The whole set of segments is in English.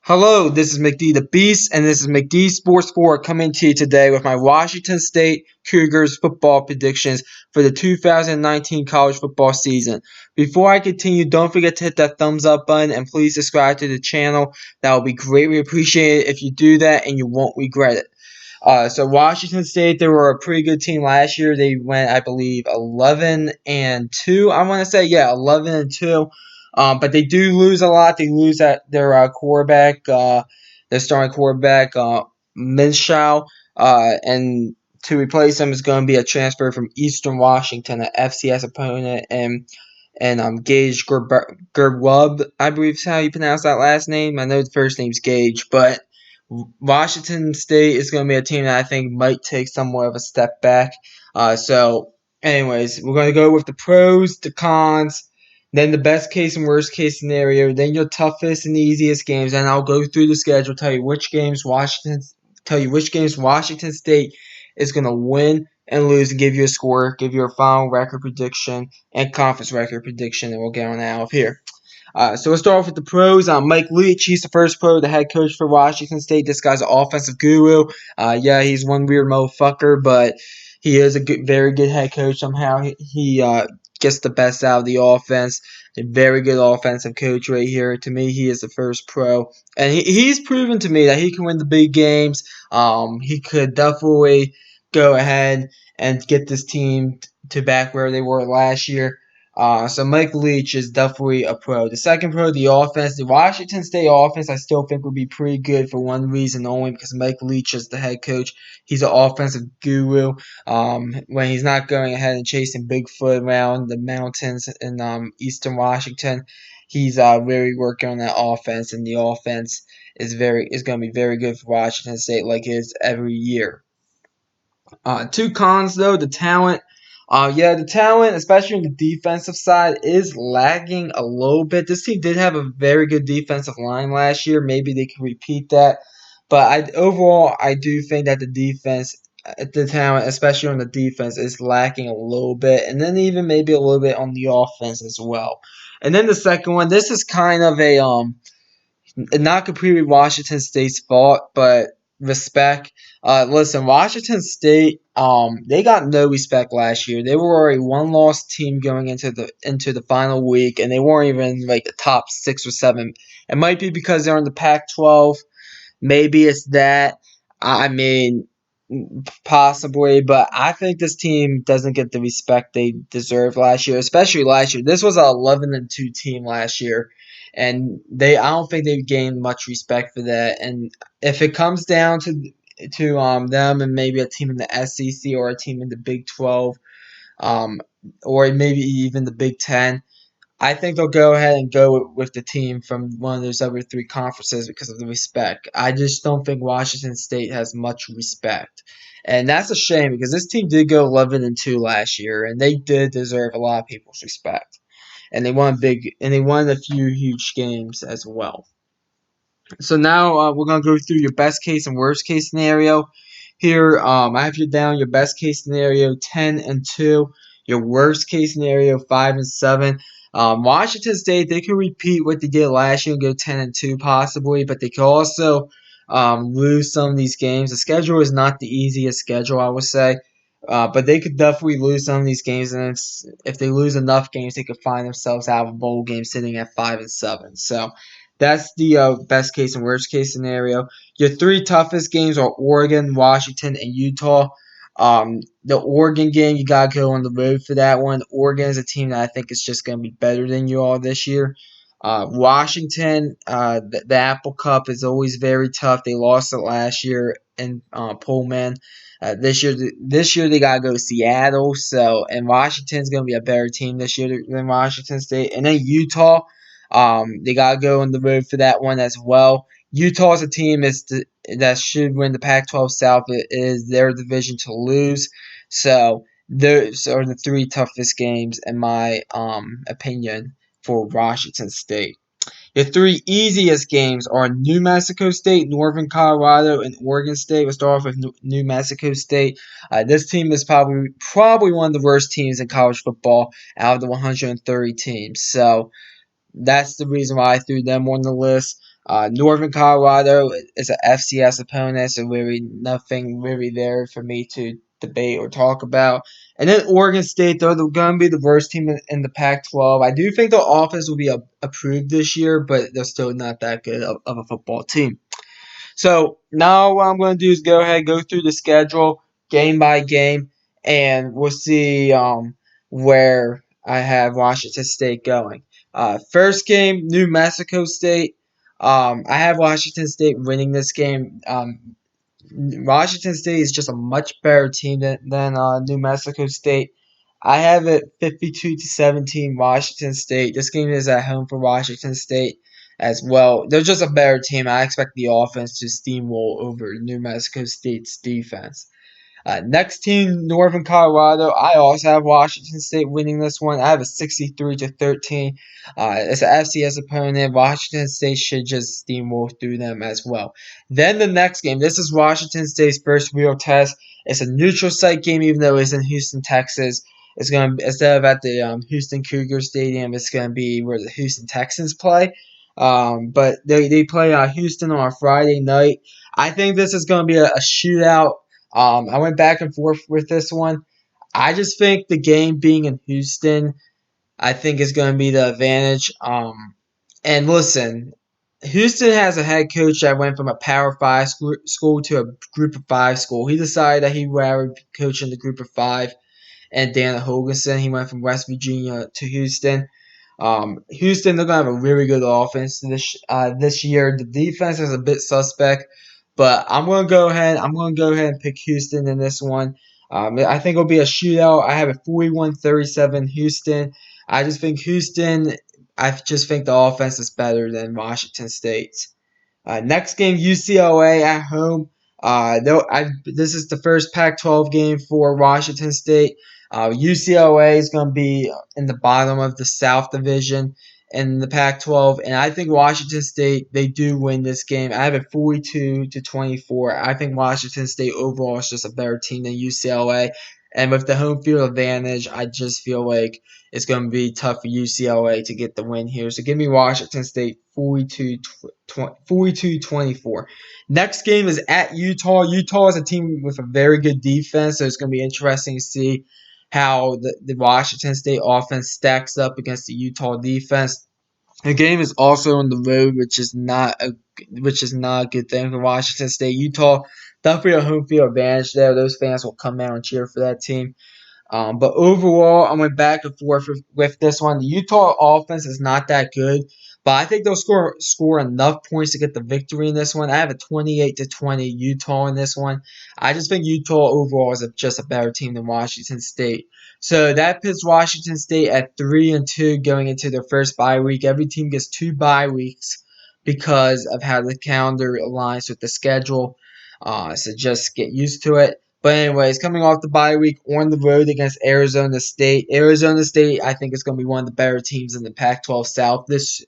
Hello, this is McD the Beast, and this is McD Sports 4 coming to you today with my Washington State Cougars football predictions for the 2019 college football season. Before I continue, don't forget to hit that thumbs up button and please subscribe to the channel. That will be greatly appreciated if you do that, and you won't regret it. So Washington State, they were a pretty good team last year. They went, I believe, 11-2. I want to say, yeah, 11-2. But they do lose a lot. They lose their quarterback, their starting quarterback, Minshew, and to replace him is going to be a transfer from Eastern Washington, an FCS opponent, and Gage Gerwub, I believe is how you pronounce that last name. I know the first name's Gage, but Washington State is going to be a team that I think might take somewhat of a step back. Anyways, we're going to go with the pros, the cons, then the best case and worst case scenario, then your toughest and easiest games, and I'll go through the schedule, tell you which games Washington State is going to win and lose, and give you a score, give you a final record prediction and conference record prediction, and we'll get on out of here. So we'll start off with the pros. Mike Leach, he's the first pro, the head coach for Washington State. This guy's an offensive guru. Yeah, he's one weird motherfucker, but he is a very good head coach. Somehow he gets the best out of the offense. A very good offensive coach right here. To me, he is the first pro, and he's proven to me that he can win the big games. He could definitely go ahead and get this team to back where they were last year. So Mike Leach is definitely a pro. The second pro, the offense. The Washington State offense, I still think would be pretty good for one reason only, because Mike Leach is the head coach. He's an offensive guru. When he's not going ahead and chasing Bigfoot around the mountains in Eastern Washington, he's really working on that offense, and the offense is going to be very good for Washington State, like it is every year. Two cons though, the talent. The talent, especially on the defensive side, is lagging a little bit. This team did have a very good defensive line last year. Maybe they can repeat that. But overall, I do think that the talent, especially on the defense, is lacking a little bit. And then even maybe a little bit on the offense as well. And then the second one, this is kind of not completely Washington State's fault, but respect. Listen, Washington State, they got no respect last year. They were already one-loss team going into the final week, and they weren't even like the top 6 or 7. It might be because they're in the Pac-12. Maybe it's that. I mean, possibly, but I think this team doesn't get the respect they deserve last year, especially last year. This was an 11-2 team last year, and I don't think they've gained much respect for that. And if it comes down to them and maybe a team in the SEC or a team in the Big 12, or maybe even the Big 10, I think they'll go ahead and go with the team from one of those other 3 conferences because of the respect. I just don't think Washington State has much respect. And that's a shame, because this team did go 11-2 last year, and they did deserve a lot of people's respect. And they won a few huge games as well. So now we're going to go through your best case and worst case scenario. Here, I have you down your best case scenario 10-2, your worst case scenario 5-7. Washington State, they could repeat what they did last year and go 10-2 possibly, but they could also lose some of these games. The schedule is not the easiest schedule, I would say, but they could definitely lose some of these games, and if they lose enough games, they could find themselves out of a bowl game sitting at 5-7. So that's the best case and worst case scenario. Your 3 toughest games are Oregon, Washington, and Utah. The Oregon game, you got to go on the road for that one. Oregon is a team that I think is just going to be better than you all this year. Washington, the Apple Cup is always very tough. They lost it last year in Pullman. This year they gotta go to Seattle. And Washington's gonna be a better team this year than Washington State. And then Utah, they gotta go on the road for that one as well. Utah is a team that should win the Pac-12 South. It is their division to lose. So those are the 3 toughest games in my opinion for Washington State. Your 3 easiest games are New Mexico State, Northern Colorado, and Oregon State. We'll start off with New Mexico State. This team is probably one of the worst teams in college football out of the 130 teams. So That's the reason why I threw them on the list. Northern Colorado is an FCS opponent, so really nothing really there for me to debate or talk about. And then Oregon State, they're going to be the worst team in the Pac-12. I do think their offense will be approved this year, but they're still not that good of a football team. So now what I'm going to do is go ahead, go through the schedule game by game, and we'll see where I have Washington State going. First game, New Mexico State. I have Washington State winning this game. Washington State is just a much better team than New Mexico State. I have it 52-17 Washington State. This game is at home for Washington State as well. They're just a better team. I expect the offense to steamroll over New Mexico State's defense. Next team, Northern Colorado. I also have Washington State winning this one. I have a 63-13. It's an FCS opponent. Washington State should just steamroll through them as well. Then the next game. This is Washington State's first real test. It's a neutral site game, even though it's in Houston, Texas. It's going to, instead of at the Houston Cougar Stadium, it's going to be where the Houston Texans play. But they play Houston on a Friday night. I think this is going to be a shootout. I went back and forth with this one. I just think the game being in Houston, I think is going to be the advantage. And listen, Houston has a head coach that went from a Power 5 school to a Group of 5 school. He decided that he would rather coach in the Group of 5. And Dana Holgorsen, he went from West Virginia to Houston. Houston, they're gonna have a really good offense this year. The defense is a bit suspect, but I'm gonna go ahead. I'm gonna go ahead and pick Houston in this one. I think it'll be a shootout. I have a 41-37 Houston. I just think Houston. I just think the offense is better than Washington State's. Next game, UCLA at home. This is the first Pac-12 game for Washington State. UCLA is going to be in the bottom of the South Division in the Pac-12, and I think Washington State, they do win this game. I have it 42-24. I think Washington State overall is just a better team than UCLA, and with the home field advantage, I just feel like it's going to be tough for UCLA to get the win here. So give me Washington State 42-24. Next game is at Utah. Utah is a team with a very good defense, so it's going to be interesting to see how the Washington State offense stacks up against the Utah defense. The game is also on the road, which is not a good thing for Washington State. Utah definitely a home field advantage there. Those fans will come out and cheer for that team. But overall, I went back and forth with this one. The Utah offense is not that good, but I think they'll score enough points to get the victory in this one. I have a 28-20 Utah in this one. I just think Utah overall is just a better team than Washington State. So that puts Washington State at 3-2 going into their first bye week. Every team gets 2 bye weeks because of how the calendar aligns with the schedule. So just get used to it. But anyways, coming off the bye week on the road against Arizona State. Arizona State, I think, is going to be one of the better teams in the Pac-12 South this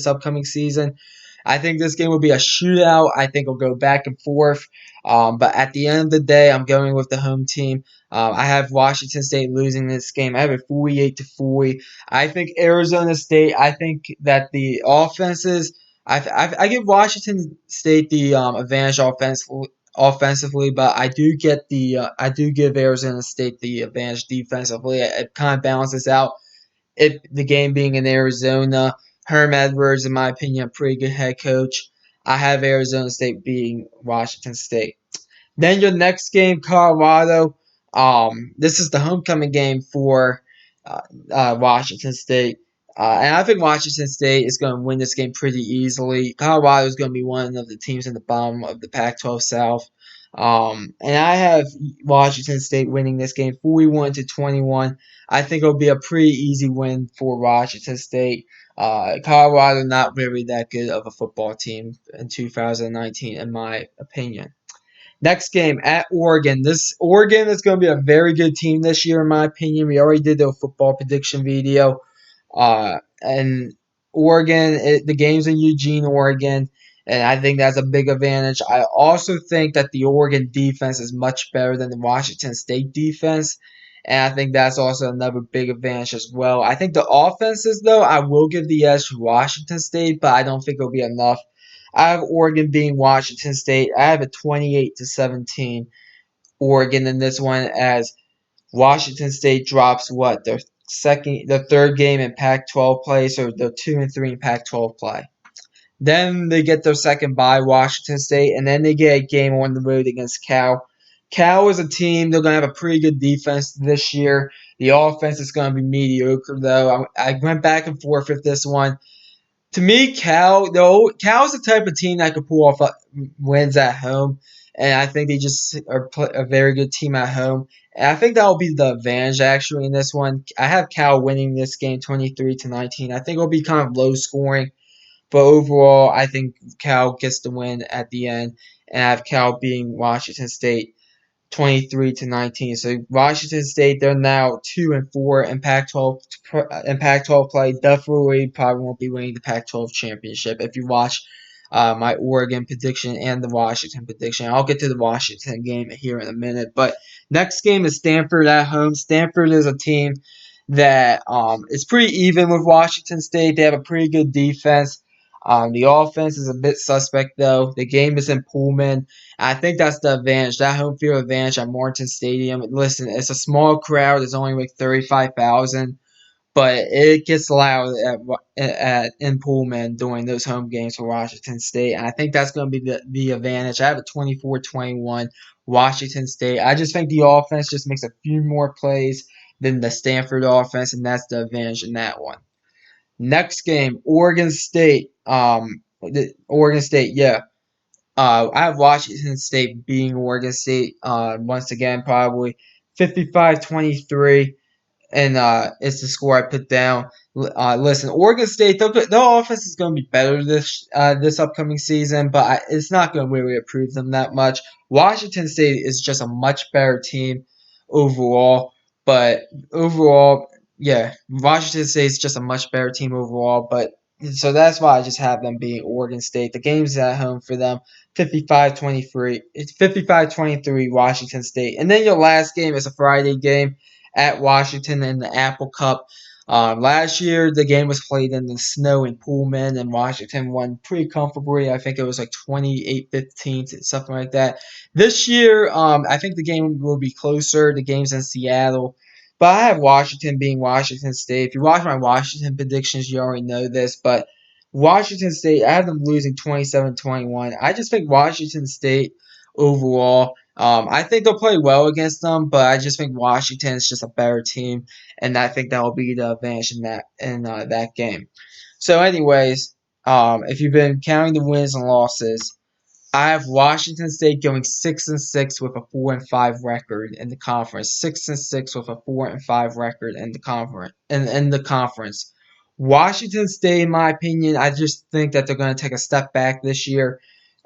upcoming season. I think this game will be a shootout. I think it'll go back and forth. But at the end of the day, I'm going with the home team. I have Washington State losing this game. I have it 48-40. I think Arizona State. I think that the offenses. I give Washington State the advantage offensively, but I do give Arizona State the advantage defensively. It kind of balances out. The game being in Arizona, Herm Edwards, in my opinion, a pretty good head coach. I have Arizona State beating Washington State. Then your next game, Colorado. This is the homecoming game for Washington State. And I think Washington State is going to win this game pretty easily. Colorado is going to be one of the teams in the bottom of the Pac-12 South. And I have Washington State winning this game 41-21. I think it'll be a pretty easy win for Washington State. Colorado not really that good of a football team in 2019, in my opinion. Next game at Oregon. This Oregon is going to be a very good team this year, in my opinion. We already did the football prediction video. And Oregon, the game's in Eugene, Oregon, and I think that's a big advantage. I also think that the Oregon defense is much better than the Washington State defense. And I think that's also another big advantage as well. I think the offenses, though, I will give the edge to Washington State, but I don't think it'll be enough. I have Oregon being Washington State. I have a 28-17 Oregon in this one, as Washington State drops what their third game in Pac-12 play, so they're 2-3 in Pac-12 play. Then they get their second bye, Washington State, and then they get a game on the road against Cal. Cal is a team, they're going to have a pretty good defense this year. The offense is going to be mediocre, though. I went back and forth with this one. To me, Cal's the type of team that could pull off wins at home, and I think they just are a very good team at home. And I think that will be the advantage actually in this one. I have Cal winning this game 23-19. I think it'll be kind of low scoring. But overall, I think Cal gets the win at the end, and I have Cal beating Washington State 23-19. So Washington State, they're now 2-4 in Pac-12 play. Definitely probably won't be winning the Pac-12 championship if you watch my Oregon prediction and the Washington prediction. I'll get to the Washington game here in a minute. But next game is Stanford at home. Stanford is a team that is pretty even with Washington State. They have a pretty good defense. The offense is a bit suspect, though. The game is in Pullman. I think that's the advantage, that home field advantage at Morton Stadium. Listen, it's a small crowd. It's only like 35,000, but it gets loud in Pullman during those home games for Washington State. And I think that's going to be the advantage. I have a 24-21 Washington State. I just think the offense just makes a few more plays than the Stanford offense, and that's the advantage in that one. Next game, Oregon State. Oregon State, yeah. I have Washington State beating Oregon State once again, probably 55-23, and it's the score I put down. Listen, Oregon State, their offense is going to be better this upcoming season, but it's not going to really improve them that much. Washington State is just a much better team overall, but overall, yeah, Washington State is just a much better team overall, but so that's why I just have them being Oregon State. The game's at home for them. 55-23. It's 55-23 Washington State. And then your last game is a Friday game at Washington in the Apple Cup. Last year, the game was played in the snow in Pullman, and Washington won pretty comfortably. I think it was like 28-15, something like that. This year, I think the game will be closer. The game's in Seattle. But I have Washington being Washington State. If you watch my Washington predictions, you already know this. But Washington State, I have them losing 27-21. I just think Washington State overall, I think they'll play well against them, but I just think Washington is just a better team, and I think that will be the advantage in that game. So, anyways, if you've been counting the wins and losses, I have Washington State going 6-6 with a 4-5 record in the conference. 6-6 with a 4-5 record in the conference. In the conference, Washington State, in my opinion, I just think that they're going to take a step back this year.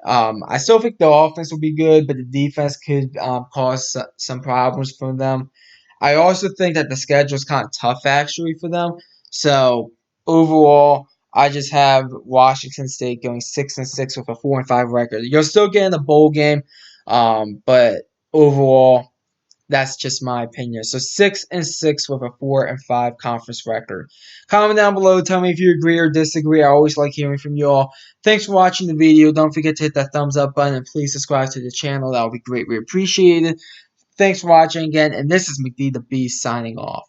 I still think the offense will be good, but the defense could cause some problems for them. I also think that the schedule is kind of tough actually for them. So overall, I just have Washington State going 6-6 with a 4-5 record. You're still getting a bowl game, but overall, that's just my opinion. So 6-6 with a 4-5 conference record. Comment down below. Tell me if you agree or disagree. I always like hearing from you all. Thanks for watching the video. Don't forget to hit that thumbs up button and please subscribe to the channel. That would be greatly appreciated. Thanks for watching again, and this is McD the Beast signing off.